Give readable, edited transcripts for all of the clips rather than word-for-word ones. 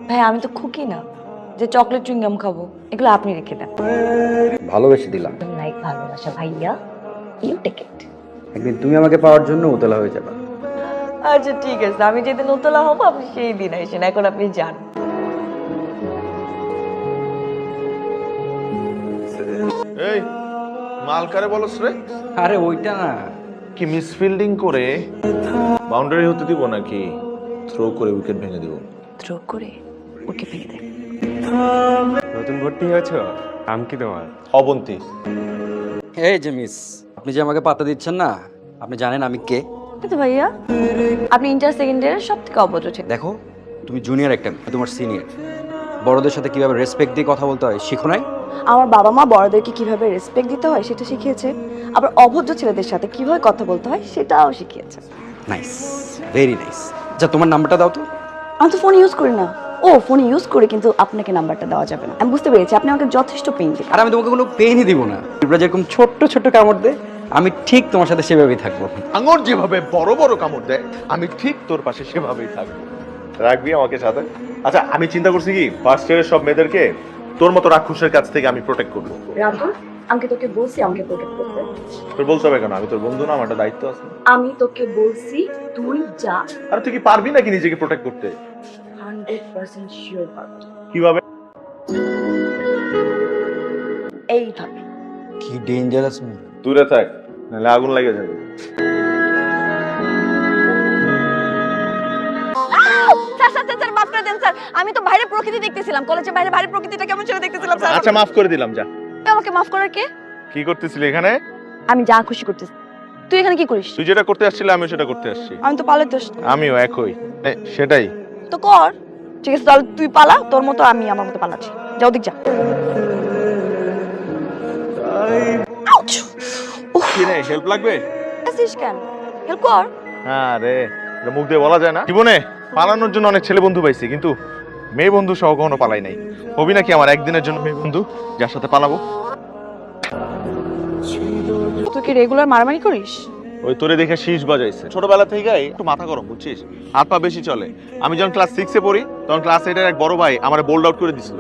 ভাই আমি তো খুকি না যে চকলেট চুইংগাম খাবো, এগুলো আপনি রেখে দেন। ভালোবেসে দিলাম। লাইক ভালোবাসা ভাইয়া, ইউ টেক ইট। একদিন তুমি আমাকে পাওয়ার জন্য উতলা হয়ে যাবে। আচ্ছা ঠিক আছে, আমি যেদিন উতলা হবো আপনি সেই দিন আসেন, এখন আপনি যান। এই মাল কারে বলছ রে? আরে ওইটা না, কি মিসফিল্ডিং করে বাউন্ডারি হতে দিব নাকি থ্রো করে উইকেট ভেঙে দিব? থ্রো করে ওকে ফেলে দেন। নতুন ভর্তি হয়েছো? নাম কি তোমার? অবন্তী। এই যে মিস, আপনি যে আমাকে পাত্তা দিচ্ছেন না, আপনি জানেন আমি কে? কিন্তু ভাইয়া আপনি ইন্টার সেকেন্ড ইয়ারের সব থেকে অভদ্র ছিল। দেখো, তুমি জুনিয়র একটা, তোমার সিনিয়র। বড়দের সাথে কিভাবে রেসপেক্ট দিয়ে কথা বলতে হয় শিখো নাই? আমার বাবা মা বড়দেরকে কিভাবে রেসপেক্ট দিতে হয় সেটা শিখিয়েছে, আবার অভদ্র ছেলেদের সাথে কিভাবে কথা বলতে হয় সেটাও শিখিয়েছে। Nice, very nice. যা, তোমার নাম্বারটা দাও তো। আমি তো ফোন ইউজ করি না। ও ফোন ইউজ করে, কিন্তু আপনাকে নাম্বারটা দেওয়া যাবে না। আমি বুঝতে পেরেছি আপনি আমাকে যথেষ্ট পেইন দিন। আর আমি তোমাকে কোনো পেইনই দিব না। তোমরা যেরকম ছোট্ট ছোট্ট কামড় দে, আমি ঠিক তোমার সাথে সেভাবেই থাকবো। আঙুর যেভাবে বড় বড় কামড় দেয়, আমি ঠিক তোর পাশে সেভাবেই থাকবো। রাখবি আমাকে সাথে? আচ্ছা, আমি চিন্তা করছি কি ফার্স্ট ইয়ারের সব মেয়েদেরকে তোর মতো রাক্ষসের কাছ থেকে আমি প্রোটেক্ট করবো। রাতুল, আমি তোকে বলছি আমাকে প্রোটেক্ট করতে। তোর বলতে হবে কেন? আমি তোর বন্ধু না? আমার একটা দায়িত্ব আছে। আমি তোকে বলছি তুই যা। আর তুই কি পারবি নাকি নিজেকে প্রোটেক্ট করতে? 100% শিওর পারবো। কিভাবে? এইভাবে। কি ডেঞ্জারাস। দূরে থাক, নাহলে আগুন লেগে যাবে। স্যার মাফ করে দেন স্যার, আমি তো বাইরে প্রকৃতি দেখতেছিলাম, কলেজের বাইরে বাইরে প্রকৃতিটা কেমন ছিল দেখতেছিলাম স্যার। আচ্ছা, মাফ করে দিলাম, যা। আমাকে মাফ করার কে? কি করতেছিলি এখানে? আমি যা খুশি করতেছি। তুই এখানে কি করিস? তুই যেটা করতে আসছিলি আমি সেটা করতে আসছি। আমি তো পালাতে আমিও একই। সেটাই তো কর। ঠিক আছে তাহলে তুই পালা তোর মতো, আমি আমার মতো পালাচ্ছি। যাও দিক যা। আউচ! কি রে, হেল্প লাগবে? আসিস কেন? হেল্প কর। হ্যাঁ রে, এটা মুখ দিয়ে বলা যায় না। জীবনে পালানোর জন্য অনেক ছেলে বন্ধু পাইছি, কিন্তু মেয়ে বন্ধু সহ কখনো পালাই নাই। হবি নাকি আমার একদিনের জন্য মেয়ে বন্ধু যার সাথে পালাবো? তুই কি রেগুলার মারামারি করিস? ওই তোরে দেখে শীষ বাজাইছে। ছোটবেলা থেকেই একটু মাথা গরম, বুঝছিস? হাত পা বেশি চলে। আমি যখন ক্লাস 6 এ পড়ি তখন ক্লাস 8 এর এক বড় ভাই আমার বোল্ড আউট করে দিছিল,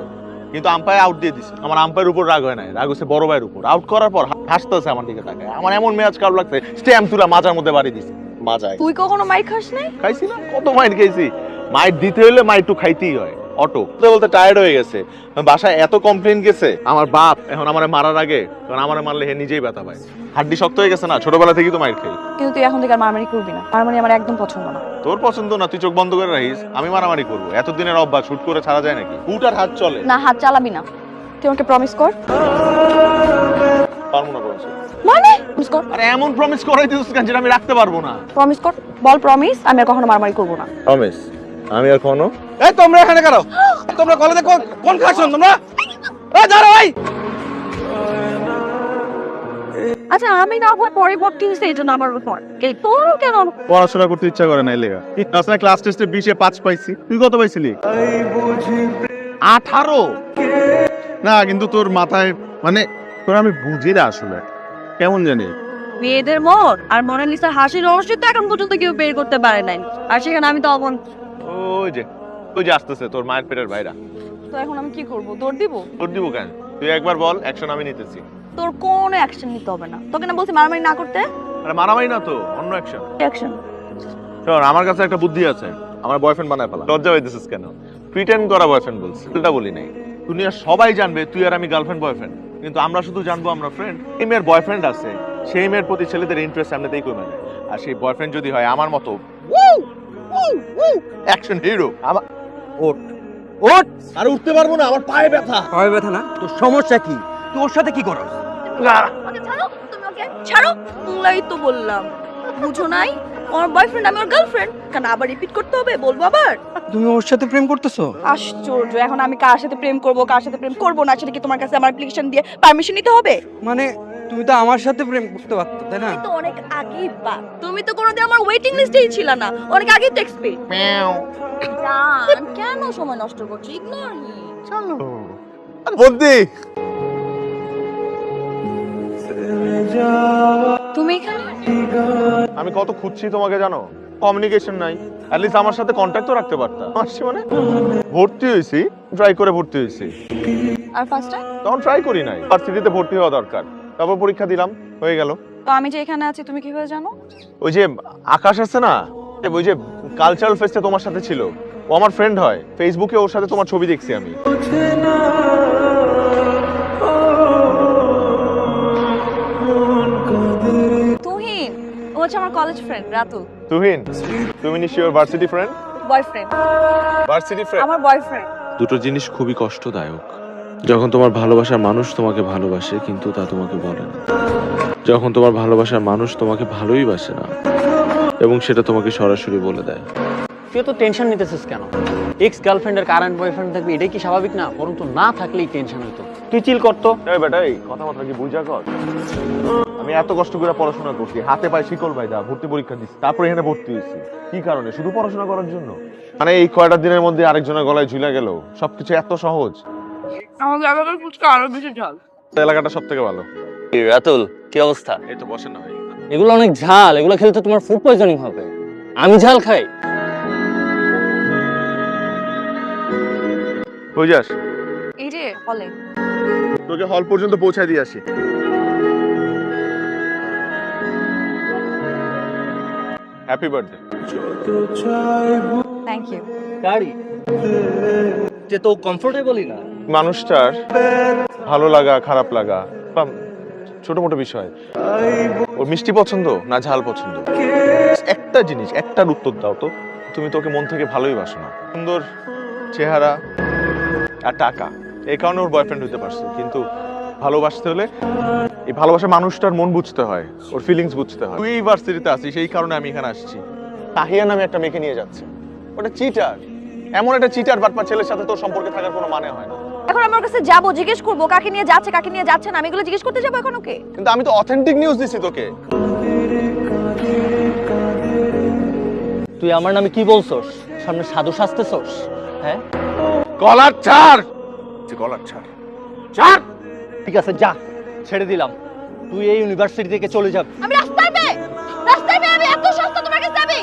কিন্তু আম্পায়ার আউট দিয়ে দিছিল। আমার আম্পায়ার উপর রাগ হয় নাই, রাগ হচ্ছে বড় ভাইয়ের উপর। আউট করার পর হাসতেছে আমার দিকে তাকায়। আমার এমন মেজাজ খারাপ লাগছে, স্ট্যাম্প তুলা মাজার মধ্যে বাড়ি দিছে। মাজায় তুই কখনো মাইর খাস নাই? খাইছি না, কত মাইট খাইছি। মাইট দিতে হইলে মাইট একটু খাইতেই হয়। অটো বলতে বলতে টায়ার্ড হয়ে গেছে, বাসায় এত কমপ্লেন গেছে। আমার বাপ এখন আমারে মারার আগে, কারণ আমারে মারলে হে নিজেই ব্যথা পায়। হাড্ডি শক্ত হয়ে গেছে না, ছোটবেলা থেকেই তো মাইট খাই। কিন্তু তুই এখন থেকে আর মারামারি করবি না। মারামারি আমার একদম পছন্দ না। তোর পছন্দ না, তুই চোখ বন্ধ করে রাখিস, আমি মারামারি করবো? এতদিনের অভ্যাস শুট করে ছাড়া যায় নাকি? উট আর হাত চলে না, হাত চালাবি না। তুই আমাকে প্রমিস কর। পারবো না প্রমিস। মানে প্রমিস কর। আরে এমন প্রমিস করাই দিছিস কেন যেটা আমি রাখতে পারবো না? প্রমিস কর, বল প্রমিস। আমি আর কখনো মারামারি করব না। প্রমিস। আমি আর কোনো এই তোমরা এখানে কেন? তোমরা কলেজে কোন ক্লাস শুন তোমরা? এই দাঁড়াও ভাই। আচ্ছা আমি না হয় পরে ভর্তি হইছে এই জন্য আমার ফোন। এই তোর কেন? পড়াশোনা করতে ইচ্ছা করে না লেগা। আসলে ক্লাস টেস্টে 20 এ 5 পাইছি। তুই কত পাইছিলি? 18। না কিন্তু তোর মাথায় মানে তোর আমি বুঝি না আসলে কেমন জানি। মেয়েদের মন আর মোনালিসার হাসির রহস্য তো এখন পর্যন্ত কেউ বের করতে পারে নাই, আর সেখানে আমি তো অমন। ওই যে আসতেছে তোর মায়ের পেটের ভাইরা। তো এখন আমি কি করব? দৌড় দিব? তোর দিব কেন? তুই একবার বল, অ্যাকশন আমি নিতেছি। তোর কোনো অ্যাকশন নিতে হবে না। তোকে না বলছি মারামারি না করতে? আরে মারামারি না তো, অন্য অ্যাকশন। অ্যাকশন। শোন, আমার কাছে একটা বুদ্ধি আছে। আমার বয়ফ্রেন্ড বানায় ফেলা। লজ্জা হইতেছিস কেন? প্রিটেন্ড করা বয়ফ্রেন্ড বলছি, এটা বলি নাই। দুনিয়া সবাই জানবে তুই আর আমি গার্লফ্রেন্ড বয়ফ্রেন্ড, কিন্তু আমরা শুধু জানবো আমরা ফ্রেন্ড। এই মেয়ের বয়ফ্রেন্ড আছে, সেই মেয়ের প্রতি ছেলেদের ইন্টারেস্ট এমনিতেই কমে যায়। আর সেই বয়ফ্রেন্ড যদি হয় আমার মতো অ্যাকশন হিরো, আমার ওঠ ওঠ। আর উঠতে পারবো না, আমার পায়ে ব্যথা। হয় ব্যথা না? তোর সমস্যা কি? তুই ওর সাথে কি করস? ওকে ছাড়ো, তুমি ওকে ছাড়ো। তোমলাই তো বললাম, বুঝো নাই? আমার বয়ফ্রেন্ড আমি ওর গার্লফ্রেন্ড। কেন আবার রিপিট করতে হবে? বলবো আবার? তুমি ওর সাথে প্রেম করতেছো? আশ্চর্য! এখন আমি কার সাথে প্রেম করব কার সাথে প্রেম করব না সেটা কি তোমার কাছে আমার অ্যাপ্লিকেশন দিয়ে পারমিশন নিতে হবে? মানে তুমি তো আমার সাথে প্রেম করতে পারতো, তাই না? তো অনেক আগেই বাদ। তুমি তো কোনোদিন আমার ওয়েটিং লিস্টেই ছিল না, অনেক আগেই তো এক্সপেক্ট। জান কেন সময় নষ্ট করছো? Ignore me. চলো বন্দি। তুমি এখানে? আমি কত খুঁজছি তোমাকে জানো? কমিউনিকেশন নাই, অ্যাটলিস্ট আমার সাথে কন্ট্যাক্ট তো রাখতে পারতা। আসছি মানে ভর্তি হয়েছি, ট্রাই করে ভর্তি হয়েছি, আর ফার্স্ট টাইম তখন ট্রাই করি নাই। ভার্সিটিতে ভর্তি হওয়া দরকার, তারপর পরীক্ষা দিলাম, হয়ে গেল। তো আমি যে এখানে আছি তুমি কিভাবে জানো? ওই যে আকাশ আছে না, ওই যে কালচারাল ফেস্টে তোমার সাথে ছিল, ও আমার ফ্রেন্ড হয়, ফেসবুকে ওর সাথে তোমার ছবি দেখছি আমি। তুহিন, ও হচ্ছে আমার কলেজ ফ্রেন্ড রাতুল। তুহিন, তুমি নিশ্চয়ই ওর varsity friend? Boyfriend, varsity friend. আমার বয়ফ্রেন্ড। দুটো জিনিস খুবই কষ্টদায়ক। যখন তোমার ভালোবাসার মানুষ তোমাকে ভালোবাসে কিন্তু তা তোমাকে বলে না, যখন তোমার ভালোবাসার মানুষ তোমাকে ভালোই বাসে না এবং সেটা তোমাকে সরাসরি বলে দেয়। তুই তো টেনশন নিতেছিস কেন? এক্স গার্লফ্রেন্ডের কারেন্ট বয়ফ্রেন্ড থাকবে, এটাই কি স্বাভাবিক না? বরং তো না থাকলেই টেনশন হইতো। তুই চিল করতো। এই বেটা, এই কথাবার্তা কি বুঝা কর? আমি এত কষ্ট করে পড়াশোনা করছি, হাতে পায়ে শিকল বাইদা ভর্তি পরীক্ষা দিচ্ছি, তারপর এখানে ভর্তি হয়েছি। কি কারণে? শুধু পড়াশোনা করার জন্য? মানে এই কয়টা দিনের মধ্যে আরেকজনের গলায় ঝুলে গেল, সবকিছু এত সহজ? আমাদের এলাকার ফুচকা আরো বেশি ঝাল। এলাকাটা সব থেকে ভালো। রাতুল, কি অবস্থা? এই তো বসেন না ভাই। এগুলো অনেক ঝাল, এগুলো খেলে তো তোমার ফুড পয়জনিং হবে। আমি ঝাল খাই? কই যাস? এই যে হলে। তোকে হল পর্যন্ত পৌঁছায় দিয়ে আসি। Happy birthday. Thank you. গাড়ি যে তো কমফোর্টেবলই না। মানুষটার ভালো লাগা খারাপ লাগা বা ছোট মোটো বিষয়, ওর মিষ্টি পছন্দ না ঝাল পছন্দ, একটা জিনিস, একটার উত্তর দাও তো। তুমি তোকে মন থেকে ভালোই বাসো না। সুন্দর চেহারা আর টাকা, এই কারণে ওর বয়ফ্রেন্ড হতে পারছে। কিন্তু ভালোবাসতে হলে এই ভালোবাসার মানুষটার মন বুঝতে হয়, ওর ফিলিংস বুঝতে হয়। তুই এই ভার্সিটিতে আসিস, সেই কারণে আমি এখানে আসছি। তাহিয়া নামে একটা মেয়েকে নিয়ে যাচ্ছে, ওটা চিটার। এমন একটা চিটার বাটপার ছেলের সাথে তোর সম্পর্কে থাকার কোনো মানে হয় না। এখন আমার কাছে যাবো, জিজ্ঞেস করবো কাকে নিয়ে যাচ্ছে কাকে নিয়ে যাচ্ছে না, আমি এগুলো জিজ্ঞেস করতে যাবো এখন ওকে? কিন্তু আমি তো অথেন্টিক নিউজ দিছি তোকে। তুই আমার নামে কি বলছস? সামনে সাধু সাজতেছস? হ্যাঁ, গলার ছাড়, গলার ছাড়, ছাড়। ঠিক আছে, যা, ছেড়ে দিলাম। তুই এই ইউনিভার্সিটি থেকে চলে যাবি। আমি রাস্তায় পেয়ে আমি এত সস্তা তোমার কাছে যাবি?